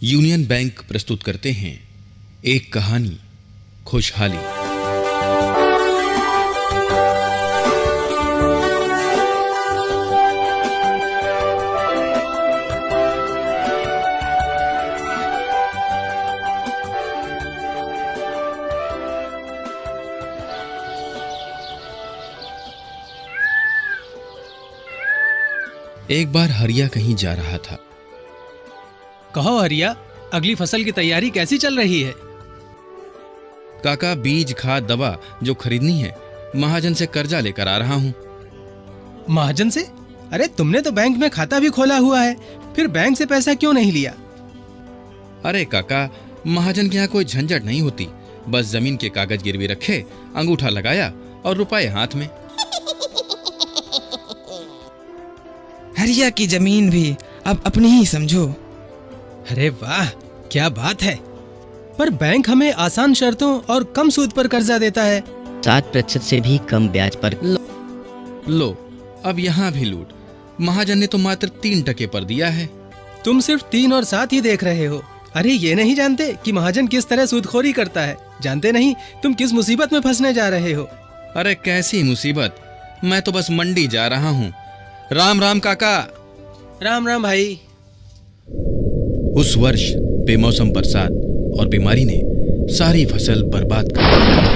Union bank प्रस्तुत करते हैं एक कहानी, खुशहाली। एक बार हरिया कहीं जा रहा था। कहो हरिया, अगली फसल की तैयारी कैसी चल रही है? काका, बीज, खाद, दवा जो खरीदनी है महाजन से कर्जा लेकर आ रहा हूँ। महाजन से? अरे तुमने तो बैंक में खाता भी खोला हुआ है, फिर बैंक से पैसा क्यों नहीं लिया? अरे काका, महाजन के यहाँ कोई झंझट नहीं होती। बस जमीन के कागज गिरवी रखे, अंगूठा लगाया और रुपए हाथ में। हरिया की जमीन भी अब अपनी ही समझो। अरे वाह, क्या बात है। पर बैंक हमें आसान शर्तों और कम सूद पर कर्जा देता है। 7% से भी कम ब्याज पर। लो, अब यहाँ भी लूट। महाजन ने तो मात्र 3% पर दिया है। तुम सिर्फ 3 और 7 ही देख रहे हो। अरे ये नहीं जानते कि महाजन किस तरह सूदखोरी करता है। जानते नहीं तुम किस मुसीबत में फंसने जा रहे हो। अरे कैसी मुसीबत, मैं तो बस मंडी जा रहा हूँ। राम राम काका। राम राम भाई। उस वर्ष बेमौसम बरसात और बीमारी ने सारी फसल बर्बाद कर दी।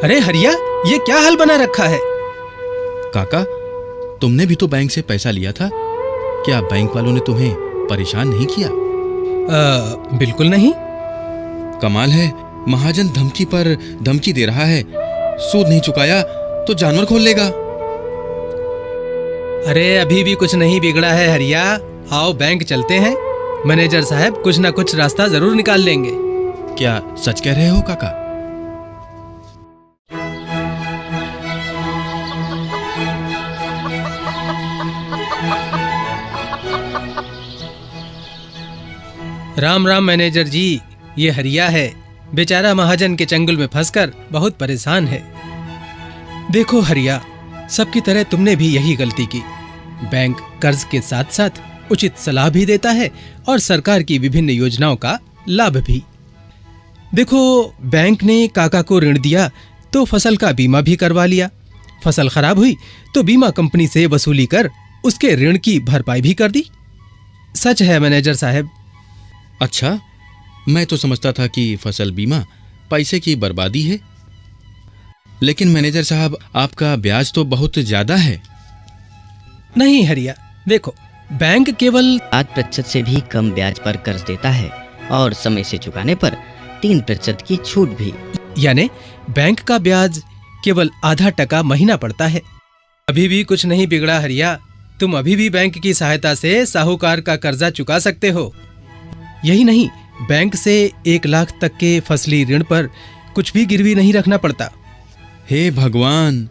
अरे हरिया, ये क्या हाल बना रखा है? काका, तुमने भी तो बैंक से पैसा लिया था। क्या बैंक वालों ने तुम्हें परेशान नहीं किया? बिल्कुल नहीं। कमाल है, महाजन धमकी पर धमकी दे रहा है। सूद नहीं चुकाया तो जानवर खोल लेगा। अरे अभी भी कुछ नहीं बिगड़ा है हरिया। आओ बैंक चलते हैं। मैनेजर साहब कुछ ना कुछ रास्ता जरूर निकाल लेंगे। क्या सच कह रहे हो काका? राम राम मैनेजर जी, ये हरिया है। बेचारा महाजन के चंगुल में फंसकर बहुत परेशान है। देखो हरिया, सबकी तरह तुमने भी यही गलती की। बैंक कर्ज के साथ साथ उचित सलाह भी देता है और सरकार की विभिन्न योजनाओं का लाभ भी। देखो, बैंक ने काका को ऋण दिया तो फसल का बीमा भी करवा लिया। फसल खराब हुई तो बीमा कंपनी से वसूली कर उसके ऋण की भरपाई भी कर दी। सच है मैनेजर साहब। अच्छा, मैं तो समझता था कि फसल बीमा पैसे की बर्बादी है। लेकिन मैनेजर साहब, आपका ब्याज तो बहुत ज्यादा है। नहीं हरिया, देखो, बैंक केवल 8% से भी कम ब्याज पर कर्ज देता है और समय से चुकाने पर 3% की छूट भी। यानी बैंक का ब्याज केवल ½ महीना पड़ता है। अभी भी कुछ नहीं बिगड़ा हरिया। तुम अभी भी बैंक की सहायता से साहूकार का कर्जा चुका सकते हो। यही नहीं, बैंक से 1 लाख तक के फसली ऋण पर कुछ भी गिरवी नहीं रखना पड़ता। हे भगवान,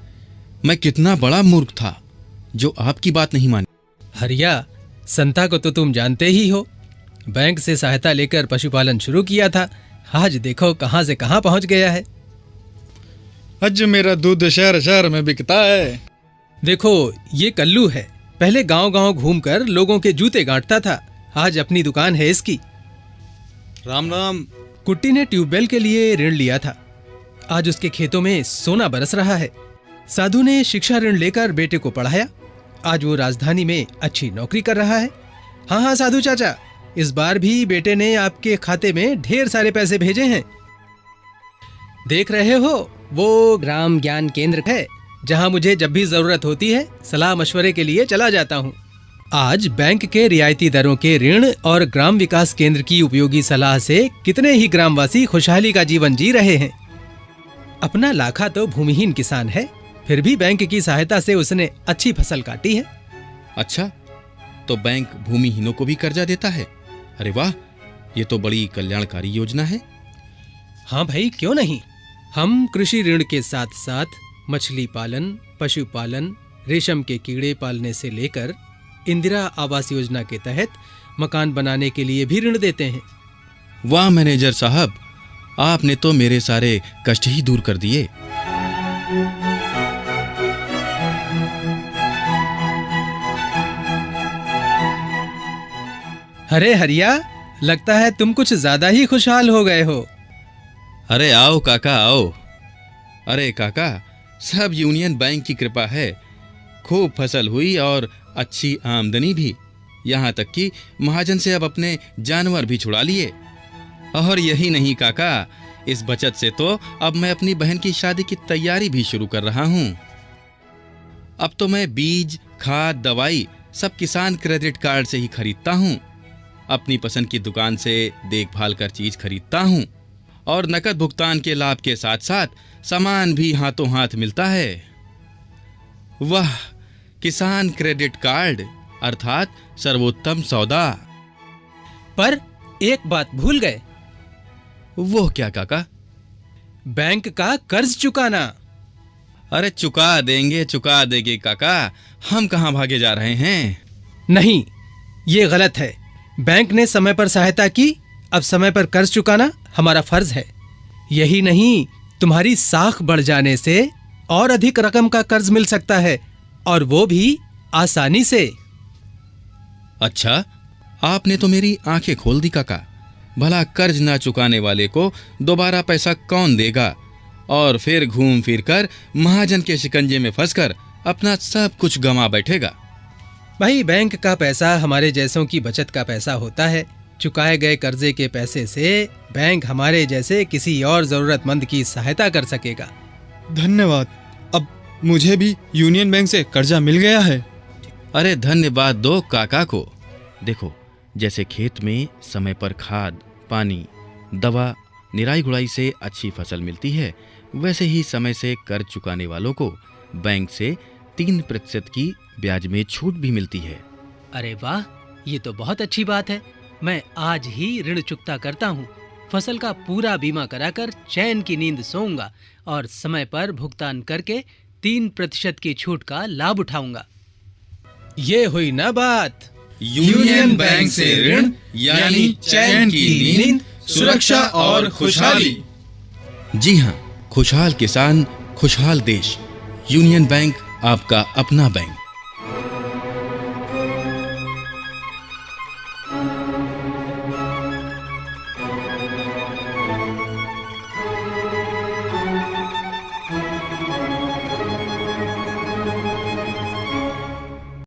मैं कितना बड़ा मूर्ख था जो आपकी बात नहीं मानी। हरिया, संता को तो तुम जानते ही हो। बैंक से सहायता लेकर पशुपालन शुरू किया था। आज देखो कहां से कहां पहुंच गया है। आज मेरा दूध शहर शहर में बिकता है। देखो, ये कल्लू है। पहले गांव-गांव घूमकर लोगों के जूते गांठता था। आज अपनी दुकान है इसकी। राम राम। कुट्टी ने ट्यूबवेल के लिए ऋण लिया था। आज उसके खेतों में सोना बरस रहा है। साधु ने शिक्षा ऋण लेकर बेटे को पढ़ाया। आज वो राजधानी में अच्छी नौकरी कर रहा है। हाँ साधु चाचा, इस बार भी बेटे ने आपके खाते में ढेर सारे पैसे भेजे हैं। देख रहे हो, वो ग्राम ज्ञान केंद्र है जहां मुझे जब भी जरूरत होती है सलाह मशवरे के लिए चला जाता हूँ। आज बैंक के रियायती दरों के ऋण और ग्राम विकास केंद्र की उपयोगी सलाह से कितने ही ग्रामवासी खुशहाली का जीवन जी रहे हैं। अपना लाखा तो भूमिहीन किसान है, फिर भी बैंक की सहायता से उसने अच्छी फसल काटी है। अच्छा, तो बैंक भूमिहीनों को भी कर्जा देता है? अरे वाह, ये तो बड़ी कल्याणकारी योजना है। हाँ भाई, क्यों नहीं। हम कृषि ऋण के साथ साथ मछली पालन, पशुपालन, रेशम के कीड़े पालने से लेकर इंदिरा आवास योजना के तहत मकान बनाने के लिए भी ऋण देते हैं। वाह मैनेजर साहब, आपने तो मेरे सारे कष्ट ही दूर कर दिए। अरे हरिया, लगता है तुम कुछ ज्यादा ही खुशहाल हो गए हो। अरे आओ काका आओ। अरे काका, सब यूनियन बैंक की कृपा है। खूब फसल हुई और अच्छी आमदनी भी। यहाँ तक कि महाजन से अब अपने जानवर भी छुड़ा लिए। और यही नहीं काका, इस बचत से तो अब मैं अपनी बहन की शादी की तैयारी भी शुरू कर रहा हूँ। अब तो मैं बीज, खाद, दवाई सब किसान क्रेडिट कार्ड से ही खरीदता हूँ। अपनी पसंद की दुकान से देखभाल कर चीज खरीदता हूँ और नकद भुगतान के लाभ के साथ साथ सामान भी हाथों हाथ मिलता है। वाह, किसान क्रेडिट कार्ड अर्थात सर्वोत्तम सौदा। पर एक बात भूल गए। वो क्या काका? बैंक का कर्ज चुकाना। अरे चुका देंगे काका, हम कहाँ भागे जा रहे हैं। नहीं, ये गलत है। बैंक ने समय पर सहायता की, अब समय पर कर्ज चुकाना हमारा फर्ज है। यही नहीं, तुम्हारी साख बढ़ जाने से और अधिक रकम का कर्ज मिल सकता है, और वो भी आसानी से। अच्छा, आपने तो मेरी आंखें खोल दी काका। भला कर्ज ना चुकाने वाले को दोबारा पैसा कौन देगा, और फिर घूम फिर कर महाजन के शिकंजे में फंसकर अपना सब कुछ गंवा बैठेगा। भाई, बैंक का पैसा हमारे जैसों की बचत का पैसा होता है। चुकाए गए कर्जे के पैसे से बैंक हमारे जैसे किसी और जरूरतमंद की सहायता कर सकेगा। धन्यवाद, अब मुझे भी यूनियन बैंक से कर्जा मिल गया है। अरे धन्यवाद दो काका को। देखो, जैसे खेत में समय पर खाद, पानी, दवा, निराई गुड़ाई से अच्छी फसल मिलती है, वैसे ही समय से कर्ज चुकाने वालों को बैंक से 3% की ब्याज में छूट भी मिलती है। अरे वाह, ये तो बहुत अच्छी बात है। मैं आज ही ऋण चुकता करता हूँ। फसल का पूरा बीमा कराकर चैन की नींद सोऊंगा और समय पर भुगतान करके 3% की छूट का लाभ उठाऊंगा। ये हुई ना बात। यूनियन बैंक से ऋण यानी चैन की नींद, सुरक्षा और खुशहाली। जी हाँ, खुशहाल किसान, खुशहाल देश। यूनियन बैंक आपका अपना बैंक।